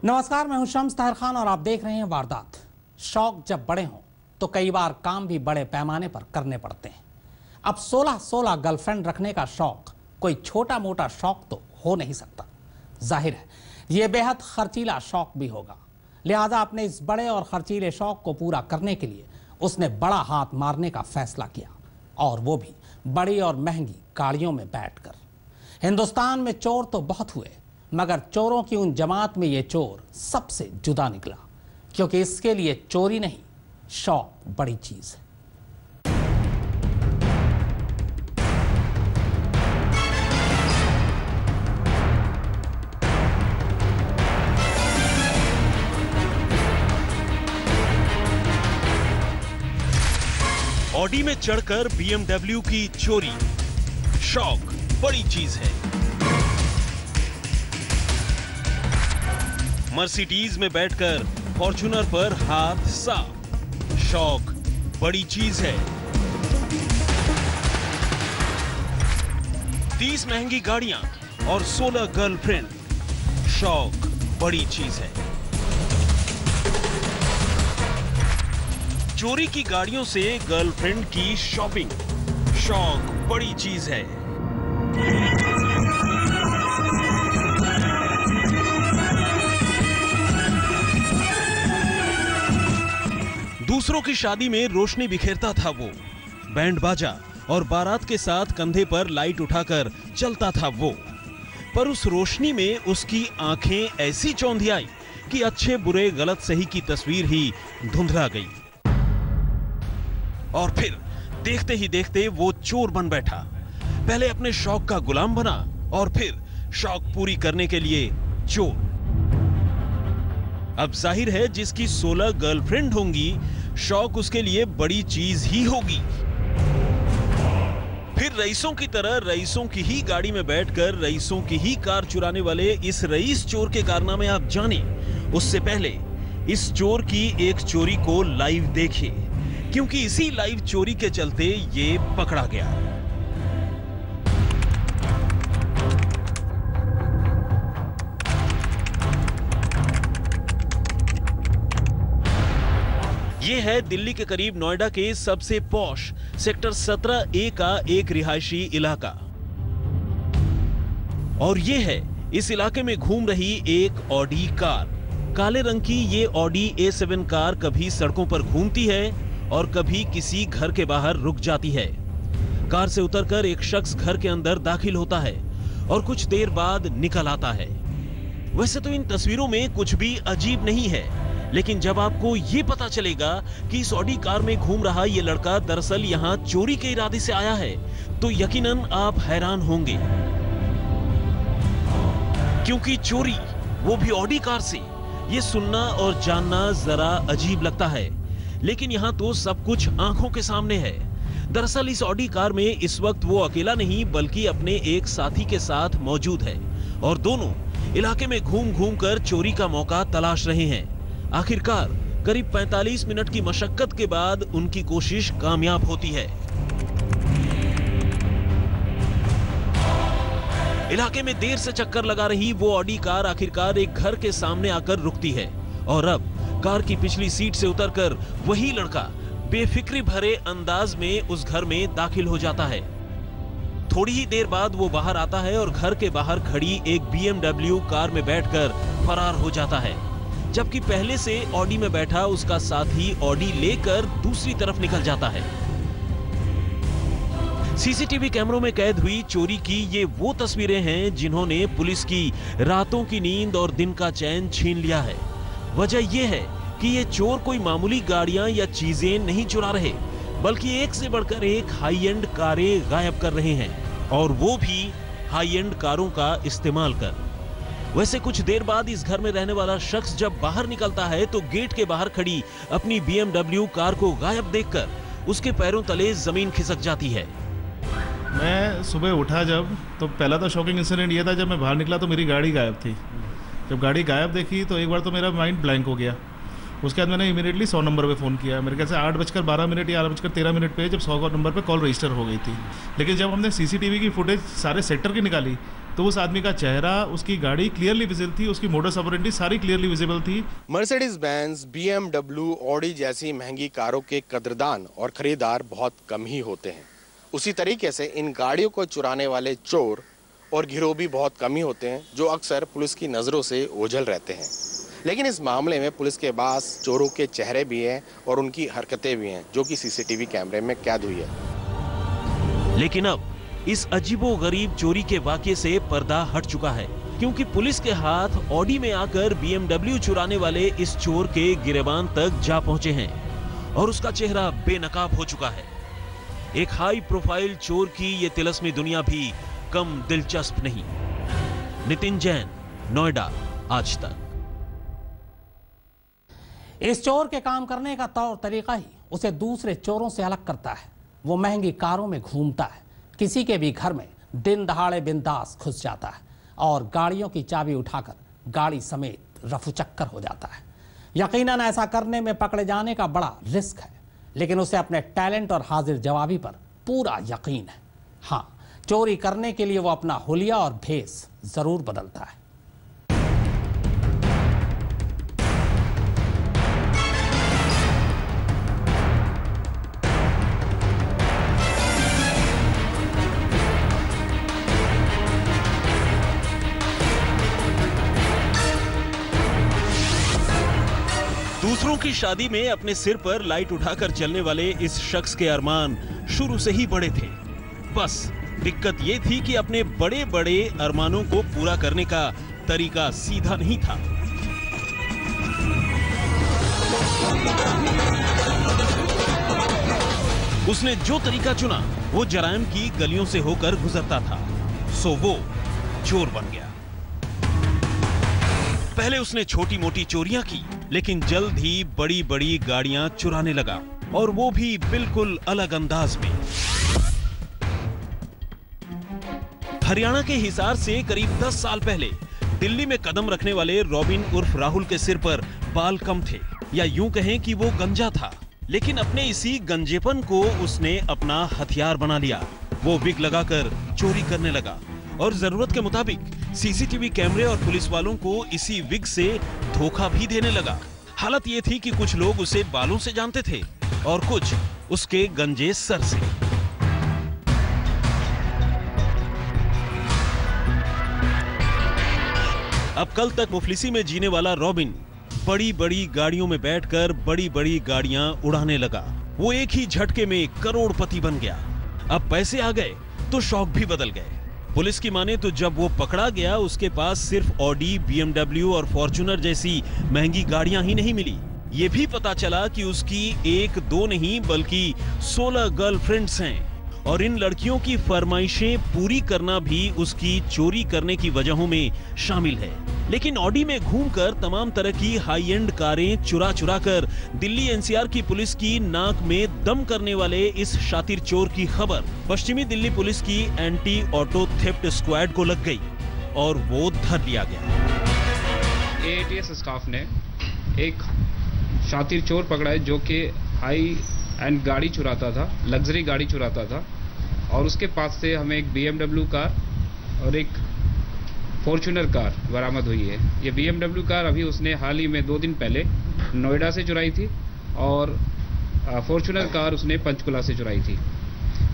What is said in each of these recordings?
नमस्कार, मैं हूं शम्स ताहिर खान और आप देख रहे हैं वारदात। शौक जब बड़े हों तो कई बार काम भी बड़े पैमाने पर करने पड़ते हैं। अब 16 गर्लफ्रेंड रखने का शौक कोई छोटा मोटा शौक तो हो नहीं सकता। जाहिर है यह बेहद खर्चीला शौक भी होगा। लिहाजा अपने इस बड़े और खर्चीले शौक को पूरा करने के लिए उसने बड़ा हाथ मारने का फैसला किया, और वो भी बड़ी और महंगी गाड़ियों में बैठकर। हिंदुस्तान में चोर तो बहुत हुए, मगर चोरों की उन जमात में ये चोर सबसे जुदा निकला, क्योंकि इसके लिए चोरी नहीं, शौक बड़ी चीज है। ऑडी में चढ़कर BMW की चोरी, शौक बड़ी चीज है। मर्सिडीज में बैठकर फॉर्च्यूनर पर हाथ साफ, शौक बड़ी चीज है। 30 महंगी गाड़ियां और 16 गर्लफ्रेंड, शौक बड़ी चीज है। चोरी की गाड़ियों से गर्लफ्रेंड की शॉपिंग, शौक बड़ी चीज है। दूसरों की शादी में रोशनी बिखेरता था वो, बैंड बाजा और बारात के साथ कंधे पर लाइट उठाकर चलता था वो। पर उस रोशनी में उसकी आंखें ऐसी चौंधियाई कि अच्छे बुरे गलत सही की तस्वीर ही धुंधला गई। और फिर देखते ही देखते वो चोर बन बैठा। पहले अपने शौक का गुलाम बना और फिर शौक पूरी करने के लिए चोर। अब जाहिर है जिसकी 16 गर्लफ्रेंड होंगी, शौक उसके लिए बड़ी चीज ही होगी। फिर रईसों की तरह रईसों की ही गाड़ी में बैठकर रईसों की ही कार चुराने वाले इस रईस चोर के कारनामे आप जाने, उससे पहले इस चोर की एक चोरी को लाइव देखिए, क्योंकि इसी लाइव चोरी के चलते ये पकड़ा गया। ये है दिल्ली के करीब नोएडा के सबसे पॉश सेक्टर 17A का एक रिहायशी इलाका, और ये है इस इलाके में घूम रही एक ऑडी कार। काले रंग की ये ऑडी A7 कार कभी सड़कों पर घूमती है और कभी किसी घर के बाहर रुक जाती है। कार से उतरकर एक शख्स घर के अंदर दाखिल होता है और कुछ देर बाद निकल आता है। वैसे तो इन तस्वीरों में कुछ भी अजीब नहीं है, लेकिन जब आपको ये पता चलेगा कि इस ऑडी कार में घूम रहा ये लड़का दरअसल यहाँ चोरी के इरादे से आया है, तो यकीनन आप हैरान होंगे। क्योंकि चोरी, वो भी ऑडी कार से, ये सुनना और जानना जरा अजीब लगता है, लेकिन यहाँ तो सब कुछ आंखों के सामने है। दरअसल इस ऑडी कार में इस वक्त वो अकेला नहीं बल्कि अपने एक साथी के साथ मौजूद है, और दोनों इलाके में घूम घूम कर चोरी का मौका तलाश रहे हैं। आखिरकार करीब 45 मिनट की मशक्कत के बाद उनकी कोशिश कामयाब होती है। इलाके में देर से चक्कर लगा रही वो ऑडी कार आखिरकार एक घर के सामने आकर रुकती है, और अब कार की पिछली सीट से उतरकर वही लड़का बेफिक्री भरे अंदाज में उस घर में दाखिल हो जाता है। थोड़ी ही देर बाद वो बाहर आता है और घर के बाहर खड़ी एक BMW कार में बैठकर फरार हो जाता है, जबकि पहले से ऑडी में बैठा उसका साथी ऑडी लेकर दूसरी तरफ निकल जाता है। सीसीटीवी कैमरों में कैद हुई चोरी की ये वो तस्वीरें हैं जिन्होंने पुलिस की रातों की नींद और दिन का चैन छीन लिया है। वजह यह है कि ये चोर कोई मामूली गाड़ियां या चीजें नहीं चुरा रहे, बल्कि एक से बढ़कर एक हाई एंड कारें गायब कर रहे हैं, और वो भी हाई एंड कारों का इस्तेमाल कर। वैसे कुछ देर बाद इस घर में रहने वाला शख्स जब बाहर निकलता है तो गेट के बाहर खड़ी अपनी BMW कार को गायब देखकर उसके पैरों तले जमीन खिसक जाती है। मैं सुबह उठा जब, तो पहला तो शॉकिंग इंसिडेंट ये था, जब मैं बाहर निकला तो मेरी गाड़ी गायब थी। जब गाड़ी गायब देखी तो एक बार तो मेरा माइंड ब्लैंक हो गया। उसके बाद मैंने इमीडिएटली 100 नंबर पे फ़ोन किया। मेरे ख्याल से 8:12 या 8:13 पे जब 100 नंबर पे कॉल रजिस्टर हो गई थी। लेकिन जब हमने CCTV की फुटेज सारे सेक्टर की निकाली तो उस आदमी का चेहरा, उसकी गाड़ी क्लियरली विजिबल थी, उसकी मोडस ऑपरेंडी सारी क्लियरली विजिबल थी। मर्सिडीज बेंज, BMW, ऑडी जैसी महंगी कारों के कदरदान और खरीदार बहुत कम ही होते हैं। उसी तरीके से इन गाड़ियों को चुराने वाले चोर और गिरोह भी बहुत कम ही होते हैं, जो अक्सर पुलिस की नज़रों से ओझल रहते हैं। लेकिन इस मामले में पुलिस के पास चोरों के चेहरे भी हैं और उनकी हरकतें भी हैं, जो कि CCTV कैमरे में कैद हुई है। लेकिन अब इस अजीबोगरीब चोरी के वाकये से पर्दा हट चुका है, क्योंकि पुलिस के हाथ ऑडी में आकर BMW चुराने वाले इस चोर के गिरेबान तक जा पहुंचे हैं और उसका चेहरा बेनकाब हो चुका है। एक हाई प्रोफाइल चोर की ये तिलस्मी दुनिया भी कम दिलचस्प नहीं। नितिन जैन, नोएडा, आज तक। इस चोर के काम करने का तौर तरीका ही उसे दूसरे चोरों से अलग करता है। वो महंगी कारों में घूमता है, किसी के भी घर में दिन दहाड़े बिंदास घुस जाता है और गाड़ियों की चाबी उठाकर गाड़ी समेत रफूचक्कर हो जाता है। यकीनन ऐसा करने में पकड़े जाने का बड़ा रिस्क है, लेकिन उसे अपने टैलेंट और हाजिर जवाबी पर पूरा यकीन है। हाँ, चोरी करने के लिए वो अपना हुलिया और भेस जरूर बदलता है। दूसरों की शादी में अपने सिर पर लाइट उठाकर चलने वाले इस शख्स के अरमान शुरू से ही बड़े थे। बस दिक्कत ये थी कि अपने बड़े बड़े अरमानों को पूरा करने का तरीका सीधा नहीं था। उसने जो तरीका चुना वो जराइम की गलियों से होकर गुजरता था, सो वो चोर बन गया। पहले उसने छोटी मोटी चोरियां की, लेकिन जल्द ही बड़ी बड़ी गाड़ियां चुराने लगा, और वो भी बिल्कुल अलग अंदाज में। हरियाणा के हिसार से करीब 10 साल पहले दिल्ली में कदम रखने वाले रॉबिन उर्फ राहुल के सिर पर बाल कम थे, या यूं कहें कि वो गंजा था। लेकिन अपने इसी गंजेपन को उसने अपना हथियार बना लिया। वो विग लगाकर चोरी करने लगा और जरूरत के मुताबिक CCTV कैमरे और पुलिस वालों को इसी विग से धोखा भी देने लगा। हालत ये थी कि कुछ लोग उसे बालों से जानते थे और कुछ उसके गंजे सर से। अब कल तक मुफलिसी में जीने वाला रॉबिन बड़ी बड़ी गाड़ियों में बैठकर बड़ी बड़ी गाड़ियां उड़ाने लगा। वो एक ही झटके में करोड़पति बन गया। अब पैसे आ गए तो शौक भी बदल गए। पुलिस की माने तो जब वो पकड़ा गया, उसके पास सिर्फ ऑडी, BMW और फॉर्च्यूनर जैसी महंगी गाड़ियां ही नहीं मिली। ये भी पता चला कि उसकी एक दो नहीं बल्कि 16 गर्लफ्रेंड्स हैं, और इन लड़कियों की फरमाइशें पूरी करना भी उसकी चोरी करने की वजहों में शामिल है। लेकिन ऑडी में घूमकर तमाम तरह की हाई एंड कारें चुरा चुरा कर दिल्ली NCR की पुलिस की नाक में दम करने वाले इस शातिर चोर की खबर पश्चिमी दिल्ली पुलिस की एंटी ऑटो थेफ्ट स्क्वाड को लग गई और वो धर लिया गया। AATS स्टाफ ने एक शातिर चोर पकड़ा है जो कि हाई एंड गाड़ी चुराता था, लग्जरी गाड़ी चुराता था, और उसके पास से हमें एक BMW कार और एक फॉर्च्यूनर कार बरामद हुई है। ये BMW कार अभी उसने हाल ही में 2 दिन पहले नोएडा से चुराई थी, और फॉर्च्यूनर कार उसने पंचकुला से चुराई थी।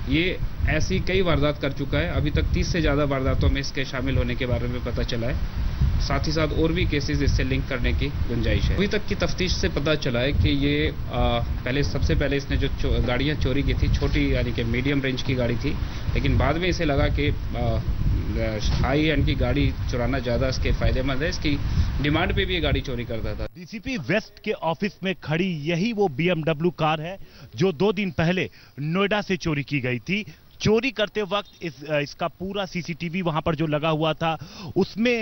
ये ऐसी कई वारदात कर चुका है। अभी तक 30 से ज़्यादा वारदातों में इसके शामिल होने के बारे में पता चला है। साथ ही साथ और भी केसेस इससे लिंक करने की गुंजाइश है। अभी तक की तफ्तीश से पता चला है कि ये सबसे पहले इसने जो गाड़ियाँ चोरी की थी, छोटी यानी कि मीडियम रेंज की गाड़ी थी, लेकिन बाद में इसे लगा कि हाई एंड की गाड़ी चुराना ज़्यादा इसके फायदेमंद है। इसकी डिमांड पे भी ये गाड़ी चोरी करता था। DCP वेस्ट के ऑफिस में खड़ी यही वो BMW कार है जो 2 दिन पहले नोएडा से चोरी की गई थी। चोरी करते वक्त इसका पूरा CCTV वहां पर जो लगा हुआ था उसमें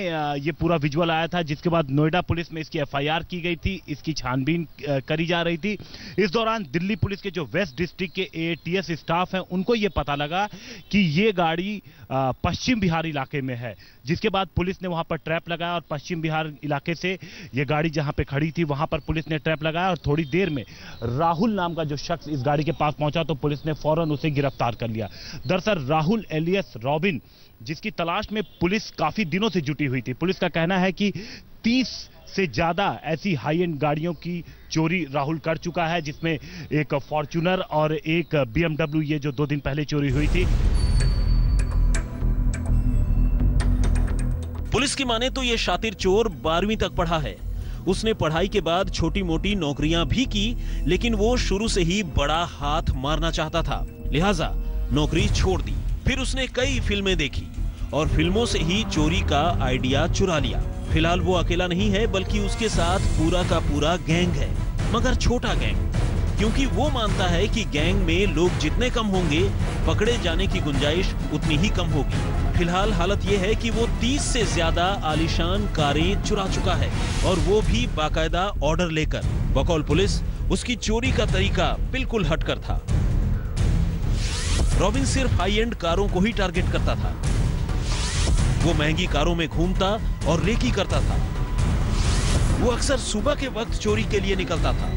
ये पूरा विजुअल आया था, जिसके बाद नोएडा पुलिस में इसकी FIR की गई थी, इसकी छानबीन करी जा रही थी। इस दौरान दिल्ली पुलिस के जो वेस्ट डिस्ट्रिक्ट के AATS स्टाफ हैं उनको ये पता लगा कि ये गाड़ी पश्चिम बिहार इलाके में है, जिसके बाद पुलिस ने वहां पर ट्रैप लगाया और पश्चिम बिहार इलाके से ये गाड़ी जहां पे खड़ी थी वहां पर पुलिस ने ट्रैप लगाया, और थोड़ी देर में राहुल नाम का जो शख्स इस गाड़ी के पास पहुंचा तो पुलिस ने फौरन उसे गिरफ्तार कर लिया। दरअसल राहुल एलियस रॉबिन, जिसकी तलाश में पुलिस काफी दिनों से जुटी हुई थी। पुलिस का कहना है कि 30 से ज्यादा ऐसी हाई एंड गाड़ियों की चोरी राहुल कर चुका है, जिसमें एक फॉर्च्यूनर और एक BMW, ये जो 2 दिन पहले चोरी हुई थी। पुलिस की माने तो ये शातिर चोर 12वीं तक पढ़ा है। उसने पढ़ाई के बाद छोटी मोटी नौकरियां भी की, लेकिन वो शुरू से ही बड़ा हाथ मारना चाहता था, लिहाजा नौकरी छोड़ दी। फिर उसने कई फिल्में देखी और फिल्मों से ही चोरी का आइडिया चुरा लिया। फिलहाल वो अकेला नहीं है, बल्कि उसके साथ पूरा का पूरा गैंग है, मगर छोटा गैंग, क्योंकि वो मानता है कि गैंग में लोग जितने कम होंगे, पकड़े जाने की गुंजाइश उतनी ही कम होगी। फिलहाल हालत ये है कि वो 30 से ज्यादा आलीशान कारें चुरा चुका है, और वो भी बाकायदा ऑर्डर लेकर। बकौल पुलिस, उसकी चोरी का तरीका बिल्कुल हटकर था। रॉबिन सिर्फ हाई एंड कारों को ही टारगेट करता था। वो महंगी कारों में घूमता और रेकी करता था। वो अक्सर सुबह के वक्त चोरी के लिए निकलता था।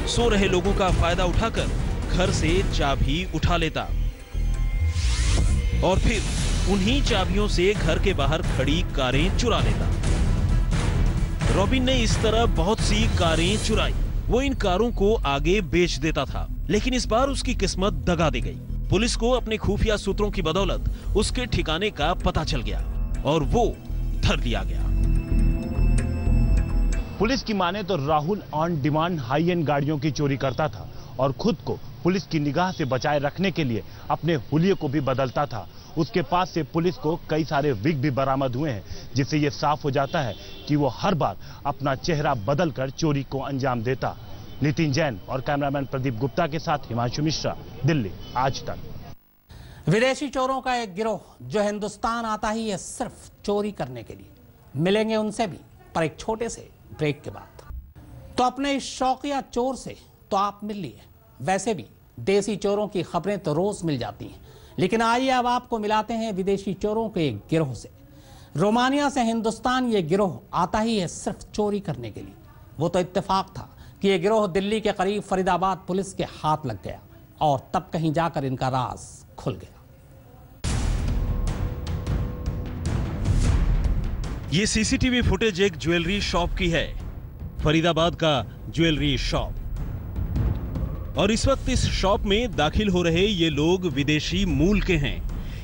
सो रहे लोगों का फायदा उठाकर घर से चाबी उठा लेता और फिर उन्हीं चाबियों से घर के बाहर खड़ी कारें चुरा लेता। रॉबिन ने इस तरह बहुत सी कारें चुराई। वो इन कारों को आगे बेच देता था, लेकिन इस बार उसकी किस्मत दगा दी गई। पुलिस को अपने खुफिया सूत्रों की बदौलत उसके ठिकाने का पता चल गया और वो धर लिया गया। पुलिस की माने तो Rahul on demand high and गाड़ियों की चोरी करता था और खुद को पुलिस की निगाह से बचाए रखने के लिए अपने हुलिये को भी बदलता था। उसके पास से पुलिस को कई सारे विग भी बरामद हुए हैं, जिससे यह साफ हो जाता है कि वो हर बार अपना चेहरा बदलकर चोरी को अंजाम देता। नितिन जैन और कैमरामैन प्रदीप गुप्ता के साथ हिमांशु मिश्रा, दिल्ली, आज तक। विदेशी चोरों का एक गिरोह जो हिंदुस्तान आता ही है सिर्फ चोरी करने के लिए। मिलेंगे उनसे भी, पर एक छोटे से ब्रेक के बाद। तो अपने इस शौकिया चोर से तो आप मिल लिए। वैसे भी देसी चोरों की खबरें तो रोज मिल जाती हैं, लेकिन आइए अब आपको मिलाते हैं विदेशी चोरों के एक गिरोह से। रोमानिया से हिंदुस्तान ये गिरोह आता ही है सिर्फ चोरी करने के लिए। वो तो इत्तेफाक था कि ये गिरोह दिल्ली के करीब फरीदाबाद पुलिस के हाथ लग गया और तब कहीं जाकर इनका राज खुल गया। ये सीसीटीवी फुटेज एक ज्वेलरी शॉप की है, फरीदाबाद का ज्वेलरी शॉप। और इस वक्त इस शॉप में दाखिल हो रहे ये लोग विदेशी मूल के हैं,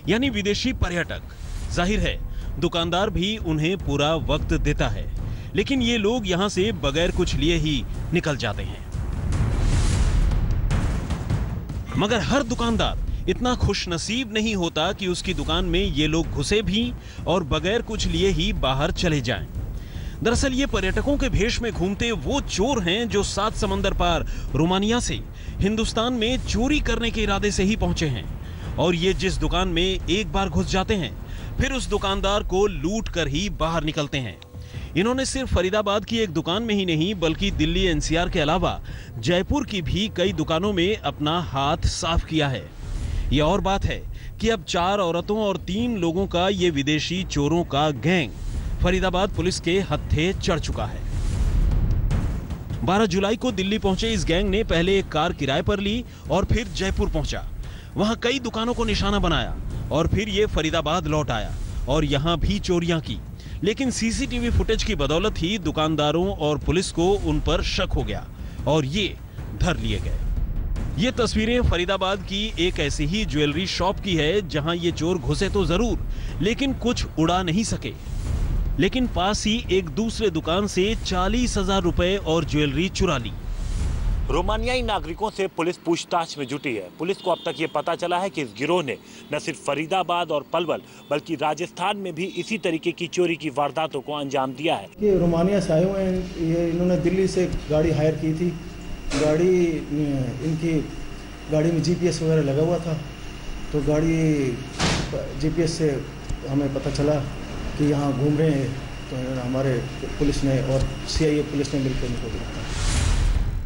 यानी विदेशी पर्यटक। जाहिर है दुकानदार भी उन्हें पूरा वक्त देता है, लेकिन ये लोग यहां से बगैर कुछ लिए ही निकल जाते हैं। मगर हर दुकानदार इतना खुशनसीब नहीं होता कि उसकी दुकान में ये लोग घुसे भी और बगैर कुछ लिए ही बाहर चले जाएं। दरअसल ये पर्यटकों के भेष में घूमते वो चोर हैं जो 7 समंदर पार रोमानिया से हिंदुस्तान में चोरी करने के इरादे से ही पहुंचे हैं। और ये जिस दुकान में एक बार घुस जाते हैं, फिर उस दुकानदार को लूट कर ही बाहर निकलते हैं। इन्होंने सिर्फ फरीदाबाद की एक दुकान में ही नहीं, बल्कि दिल्ली NCR के अलावा जयपुर की भी कई दुकानों में अपना हाथ साफ किया है। ये और बात है कि अब 4 औरतों और 3 लोगों का ये विदेशी चोरों का गैंग फरीदाबाद पुलिस के हत्थे चढ़ चुका है। 12 जुलाई को दिल्ली पहुंचे इस गैंग ने पहले एक कार किराए पर ली और फिर जयपुर पहुंचा। वहां कई दुकानों को निशाना बनाया और फिर ये फरीदाबाद लौट आया और यहां भी चोरियां की। लेकिन सीसीटीवी फुटेज की बदौलत ही दुकानदारों और पुलिस को उन पर शक हो गया और ये धर लिए गए। ये तस्वीरें फरीदाबाद की एक ऐसी ही ज्वेलरी शॉप की है जहां ये चोर घुसे तो जरूर, लेकिन कुछ उड़ा नहीं सके। लेकिन पास ही एक दूसरे दुकान से 40,000 रुपए और ज्वेलरी चुरा ली। रोमानियाई नागरिकों से पुलिस पूछताछ में जुटी है। पुलिस को अब तक ये पता चला है कि इस गिरोह ने न सिर्फ फरीदाबाद और पलवल बल्कि राजस्थान में भी इसी तरीके की चोरी की वारदातों को अंजाम दिया है। ये रोमानिया से आए हुए हैं। ये इन्होंने दिल्ली से गाड़ी हायर की थी। इनकी गाड़ी में GPS वगैरह लगा हुआ था, तो गाड़ी GPS से हमें पता चला कि यहाँ घूम रहे हैं, तो हमारे पुलिस ने और CIA पुलिस ने मिलकर इनको गिरफ्तार।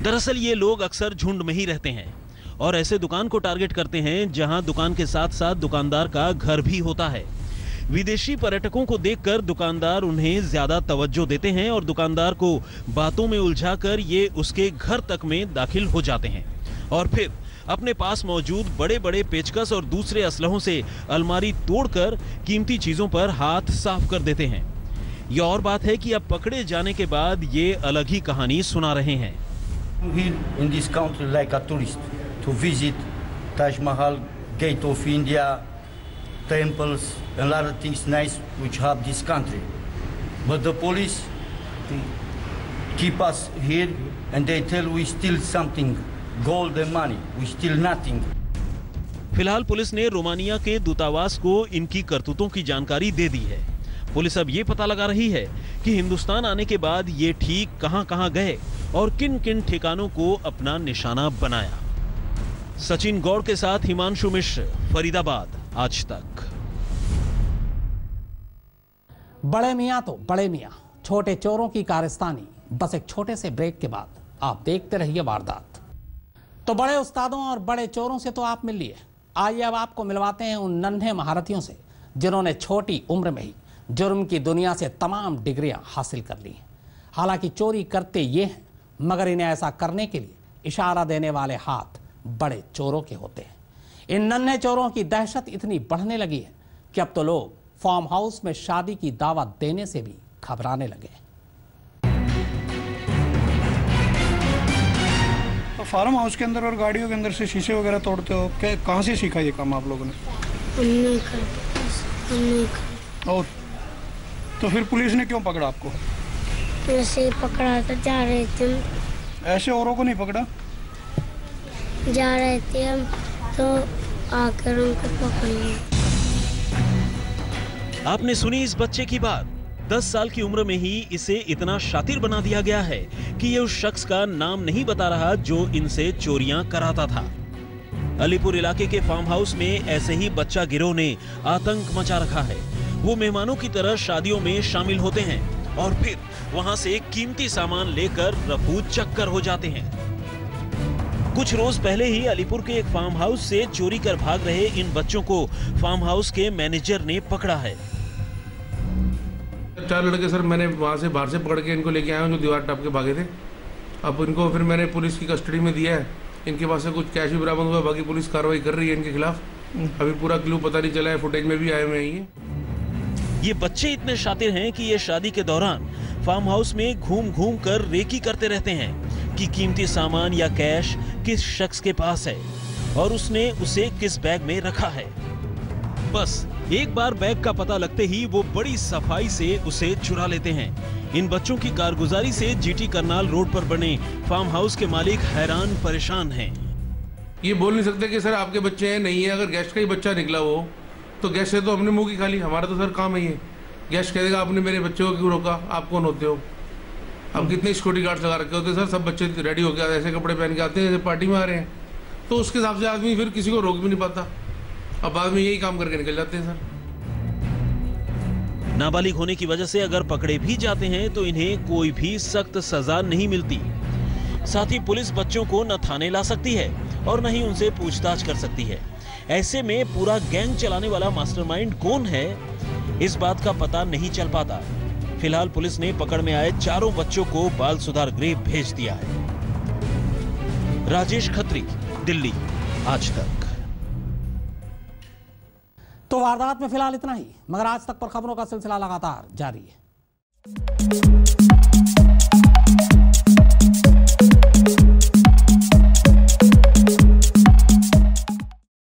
दरअसल ये लोग अक्सर झुंड में ही रहते हैं और ऐसे दुकान को टारगेट करते हैं जहां दुकान के साथ साथ दुकानदार का घर भी होता है। विदेशी पर्यटकों को देखकर दुकानदार उन्हें ज्यादा तवज्जो देते हैं और दुकानदार को बातों में उलझाकर ये उसके घर तक में दाखिल हो जाते हैं और फिर अपने पास मौजूद बड़े बड़े पेचकस और दूसरे असलहों से अलमारी तोड़कर कीमती चीजों पर हाथ साफ कर देते हैं। यह और बात है कि अब पकड़े जाने के बाद ये अलग ही कहानी सुना रहे हैं। In this country like a tourist to visit Taj Mahal, Gate of India, temples and a lot of things nice which have this country. But the police keep us here and they tell we steal something, gold and money. We steal nothing. फिलहाल police ने Romania के दूतावास को इनकी करतूतों की जानकारी दे दी है। Police अब ये पता लगा रही है कि हिंदुस्तान आने के बाद ये ठीक कहां-कहां गए और किन-किन ठिकानों को अपना निशाना बनाया। सचिन गौड़ के साथ हिमांशु मिश्र, फरीदाबाद, आज तक। बड़े मियां तो बड़े मियां, छोटे चोरों की कारस्तानी। बस एक छोटे से ब्रेक के बाद आप देखते रहिए वारदात। तो बड़े उस्तादों और बड़े चोरों से तो आप मिल लिए, आइए अब आपको मिलवाते हैं उन नन्हे महारथियों से जिन्होंने छोटी उम्र में ही जुर्म की दुनिया से तमाम डिग्रियां हासिल कर ली। हालांकि चोरी करते ये हैं, मगर इन्हें ऐसा करने के लिए इशारा देने वाले हाथ बड़े चोरों के होते हैं। इन नन्हे चोरों की दहशत इतनी बढ़ने लगी है कि अब तो लोग फार्म हाउस में शादी की दावत देने से भी घबराने लगे। तो फार्म हाउस के अंदर और गाड़ियों के अंदर से शीशे वगैरह तोड़ते हो, कहाँ से सीखा ये काम आप लोगों ने? और तो फिर पुलिस ने क्यों पकड़ा आपको? ऐसे पकड़ा तो जा रहे थे। ऐसे औरों को नहीं पकड़ा? जा रहे थे हम तो आकर उनको पकड़ लिया। आपने सुनी इस बच्चे की बात। 10 साल की उम्र में ही इसे इतना शातिर बना दिया गया है कि ये उस शख्स का नाम नहीं बता रहा जो इनसे चोरियां कराता था। अलीपुर इलाके के फार्म हाउस में ऐसे ही बच्चा गिरोह ने आतंक मचा रखा है। वो मेहमानों की तरह शादियों में शामिल होते हैं और फिर वहां से कीमती सामान लेकर रफू चक्कर हो जाते हैं। कुछ रोज पहले ही अलीपुर के एक फार्म हाउस से चोरी कर भाग रहे इन बच्चों को फार्म हाउस के मैनेजर ने पकड़ा है। 4 लड़के सर मैंने वहां से बाहर से पकड़ के इनको लेके आया हूं जो दीवार टप के भागे थे। अब इनको फिर मैंने पुलिस की कस्टडी में दिया है। इनके पास से कुछ कैश भी बरामद हुआ, बाकी पुलिस कार्रवाई कर रही है इनके खिलाफ। अभी पूरा क्लू पता नहीं चला है, फुटेज में भी आए हुए हैं। ये बच्चे इतने शातिर हैं कि ये शादी के दौरान फार्म हाउस में घूम घूम कर रेकी करते रहते हैं कि कीमती सामान या कैश किस शख्स के पास है और उसने उसे किस बैग में रखा है। बस एक बार बैग का पता लगते ही वो बड़ी सफाई से उसे चुरा लेते हैं। इन बच्चों की कारगुजारी से जीटी करनाल रोड पर बने फार्म हाउस के मालिक हैरान परेशान हैं। ये बोल नहीं सकते कि सर आपके बच्चे हैं, नहीं है। अगर गेस्ट का ही बच्चा निकला वो तो गेस्ट से तो हमने मुंह की खाली, हमारा तो सर काम है ये। गेस्ट कह देगा आपने मेरे बच्चे को क्यों रोका, आप कौन होते हो? अब कितने सिक्योरिटी गार्ड्स लगा रखे होते हैं सर, सब बच्चे रेडी होकर ऐसे कपड़े पहन के आते हैं जैसे पार्टी में आ रहे हैं, तो उसके हिसाब से आदमी फिर किसी को रोक भी नहीं पाता। अब बाद में यही काम करके निकल जाते हैं सर। नाबालिग होने की वजह से अगर पकड़े भी जाते हैं तो इन्हें कोई भी सख्त सजा नहीं मिलती। साथ ही पुलिस बच्चों को न थाने ला सकती है और न ही उनसे पूछताछ कर सकती है। ऐसे में पूरा गैंग चलाने वाला मास्टरमाइंड कौन है, इस बात का पता नहीं चल पाता। फिलहाल पुलिस ने पकड़ में आए चारों बच्चों को बाल सुधार गृह भेज दिया है। राजेश खत्री, दिल्ली, आज तक। तो वारदात में फिलहाल इतना ही, मगर आज तक पर खबरों का सिलसिला लगातार जारी है।